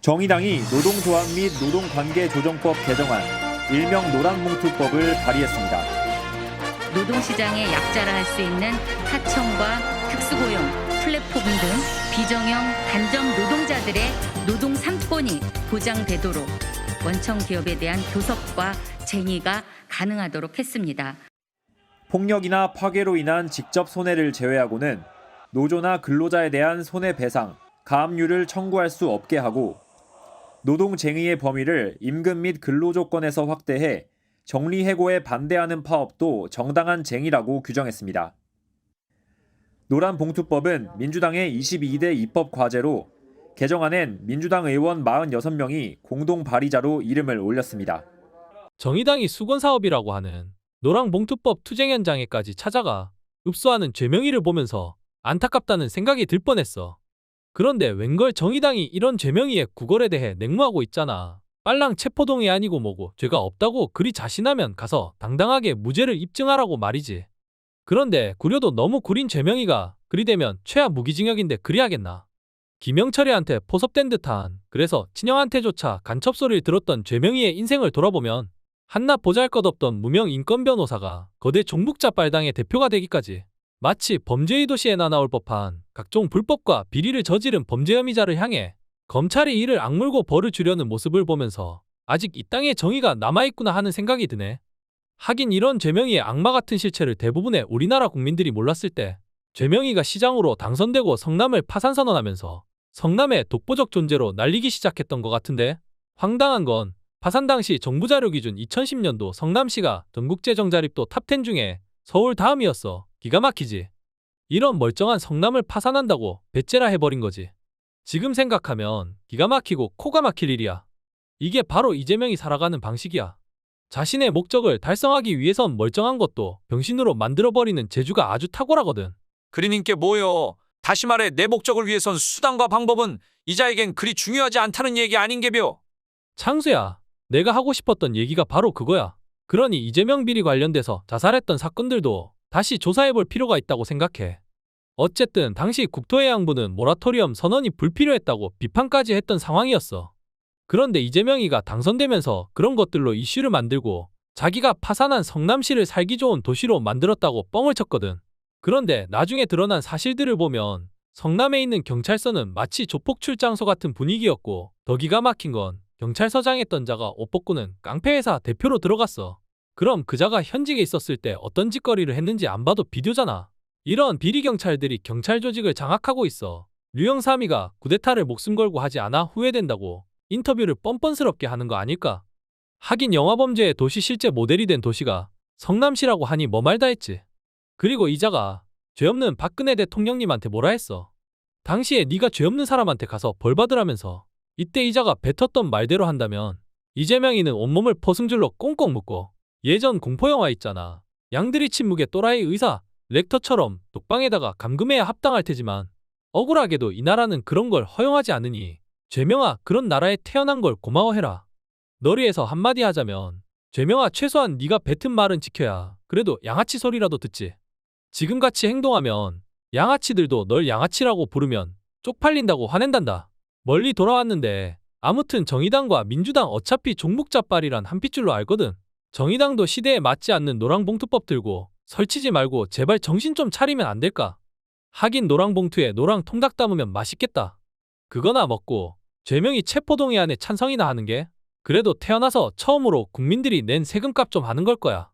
정의당이 노동조합 및 노동관계조정법 개정안, 일명 노란봉투법을 발의했습니다. 노동시장의 약자라 할 수 있는 하청과 특수고용, 플랫폼 등 비정형 단점 노동자들의 노동 3권이 보장되도록 원청 기업에 대한 교섭과 쟁의가 가능하도록 했습니다. 폭력이나 파괴로 인한 직접 손해를 제외하고는 노조나 근로자에 대한 손해배상, 가압류를 청구할 수 없게 하고 노동쟁의의 범위를 임금 및 근로조건에서 확대해 정리해고에 반대하는 파업도 정당한 쟁의라고 규정했습니다. 노란봉투법은 민주당의 22대 입법 과제로 개정안엔 민주당 의원 46명이 공동 발의자로 이름을 올렸습니다. 정의당이 수건사업이라고 하는 노란봉투법 투쟁 현장에까지 찾아가 읍소하는 죄명의를 보면서 안타깝다는 생각이 들 뻔했어. 그런데 웬걸 정의당이 이런 죄명의의 구걸에 대해 냉모하고 있잖아. 빨랑 체포동의 아니고 뭐고 죄가 없다고 그리 자신하면 가서 당당하게 무죄를 입증하라고 말이지. 그런데 구려도 너무 구린 죄명의가 그리 되면 최하 무기징역인데 그리 하겠나. 김영철이한테 포섭된 듯한, 그래서 친형한테조차 간첩소리를 들었던 죄명의의 인생을 돌아보면 한낱 보잘것없던 무명 인권 변호사가 거대 종북자 빨당의 대표가 되기까지 마치 범죄의 도시에나 나올 법한 각종 불법과 비리를 저지른 범죄 혐의자를 향해 검찰이 이를 악물고 벌을 주려는 모습을 보면서 아직 이 땅에 정의가 남아있구나 하는 생각이 드네. 하긴 이런 죄명의의 악마 같은 실체를 대부분의 우리나라 국민들이 몰랐을 때 죄명의가 시장으로 당선되고 성남을 파산선언하면서 성남의 독보적 존재로 날리기 시작했던 것 같은데, 황당한 건 파산 당시 정부 자료 기준 2010년도 성남시가 전국재정자립도 탑10 중에 서울 다음이었어. 기가 막히지. 이런 멀쩡한 성남을 파산한다고 배째라 해버린 거지. 지금 생각하면 기가 막히고 코가 막힐 일이야. 이게 바로 이재명이 살아가는 방식이야. 자신의 목적을 달성하기 위해선 멀쩡한 것도 병신으로 만들어버리는 재주가 아주 탁월하거든. 그리님께 뭐요? 다시 말해 내 목적을 위해선 수단과 방법은 이자에겐 그리 중요하지 않다는 얘기 아닌게벼. 창수야, 내가 하고 싶었던 얘기가 바로 그거야. 그러니 이재명 비리 관련돼서 자살했던 사건들도 다시 조사해볼 필요가 있다고 생각해. 어쨌든 당시 국토해양부는 모라토리엄 선언이 불필요했다고 비판까지 했던 상황이었어. 그런데 이재명이가 당선되면서 그런 것들로 이슈를 만들고 자기가 파산한 성남시를 살기 좋은 도시로 만들었다고 뻥을 쳤거든. 그런데 나중에 드러난 사실들을 보면 성남에 있는 경찰서는 마치 조폭 출장소 같은 분위기였고, 더 기가 막힌 건 경찰서장했던 자가 옷 벗고는 깡패회사 대표로 들어갔어. 그럼 그자가 현직에 있었을 때 어떤 짓거리를 했는지 안 봐도 비디오잖아. 이런 비리 경찰들이 경찰 조직을 장악하고 있어. 류영삼이가 쿠데타를 목숨 걸고 하지 않아 후회된다고 인터뷰를 뻔뻔스럽게 하는 거 아닐까? 하긴 영화범죄의 도시 실제 모델이 된 도시가 성남시라고 하니 뭐 말다 했지. 그리고 이자가 죄 없는 박근혜 대통령님한테 뭐라 했어. 당시에 네가 죄 없는 사람한테 가서 벌 받으라면서. 이때 이자가 뱉었던 말대로 한다면 이재명이는 온몸을 포승줄로 꽁꽁 묶고 예전 공포영화 있잖아. 양들이 침묵의 또라이 의사 렉터처럼 독방에다가 감금해야 합당할 테지만 억울하게도 이 나라는 그런 걸 허용하지 않으니 죄명아, 그런 나라에 태어난 걸 고마워해라. 너리에서 한마디 하자면 죄명아, 최소한 네가 뱉은 말은 지켜야 그래도 양아치 소리라도 듣지. 지금같이 행동하면 양아치들도 널 양아치라고 부르면 쪽팔린다고 화낸단다. 멀리 돌아왔는데 아무튼 정의당과 민주당 어차피 종북자빨이란 한 핏줄로 알거든. 정의당도 시대에 맞지 않는 노랑봉투법 들고 설치지 말고 제발 정신 좀 차리면 안 될까? 하긴 노랑봉투에 노랑 통닭 담으면 맛있겠다. 그거나 먹고 죄명이 체포동의 안에 찬성이나 하는 게 그래도 태어나서 처음으로 국민들이 낸 세금값 좀 하는 걸 거야.